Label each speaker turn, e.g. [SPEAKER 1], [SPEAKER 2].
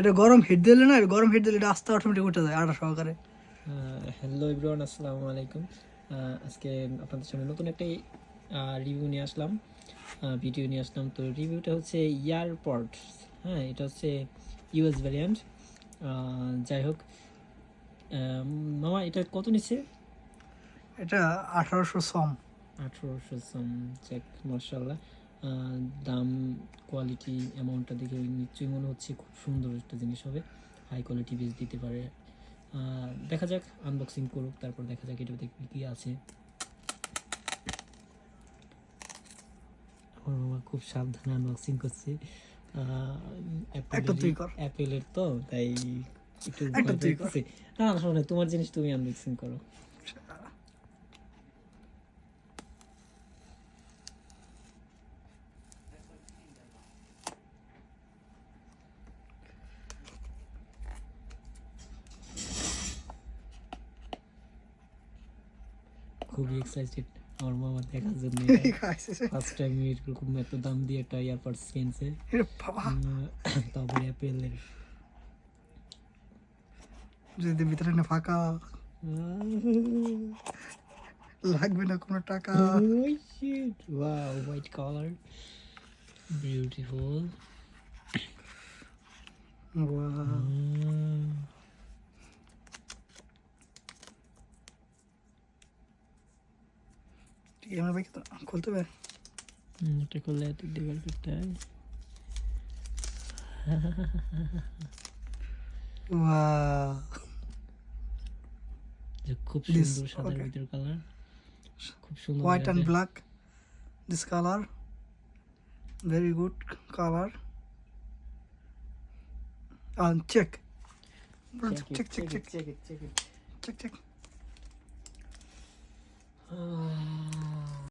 [SPEAKER 1] এটা গরম হিট দিলে না, গরম হিট দিলে এটা আস্তে অটোমেটিক উঠে যায় আটা সহকারে।
[SPEAKER 2] হ্যালো এভরিওয়ান, আসসালামু আলাইকুম। আজকে আপনাদের সামনে নতুন একটা রিভিউ নিয়ে আসলাম, ভিডিও নিয়ে আসলাম। তো রিভিউটা হচ্ছে ইয়ারপডস। হ্যাঁ, এটা হচ্ছে ইউএস ভ্যারিয়েন্ট। যাই হোক, মামা এটা কত নিচ্ছে?
[SPEAKER 1] এটা 1800 সম।
[SPEAKER 2] 1800 সাম। চেক, মার্শাল্লাহ। দাম, কোয়ালিটি, অ্যামাউন্টটা দেখে নিশ্চয়ই মনে হচ্ছে খুব সুন্দর একটা জিনিস হবে, হাই কোয়ালিটি বেস দিতে পারে। দেখা যাক, আনবক্সিং করুক, তারপর দেখা যাক এটাতে কী আছে। আমার মামা খুব সাবধানে আনবক্সিং করছে। অ্যাপেলের তো তাই একটু ভয় পেয়েছে। না না, শোনো, তোমার জিনিস তুমি আনবক্সিং করো। খুবই এক্সাইটেড আমার মামা দেখার জন্য। ফার্স্ট টাইম এরকম এত দাম দিয়ে একটা ইয়ারপডস কিনছে, তবে অ্যাপেলের।
[SPEAKER 1] যদি ভিতরে না ফাঁকা লাগবে না কোনো টাকা।
[SPEAKER 2] Wow, white colour, beautiful.
[SPEAKER 1] আমার ভাই খুলতে হবে।
[SPEAKER 2] এটা করলে এত ডিভাইড করতে হয়। খুব সুন্দর সাদার ভিতর কালার, খুব সুন্দর।
[SPEAKER 1] White and black, this colour very good colour. Check check check check check check check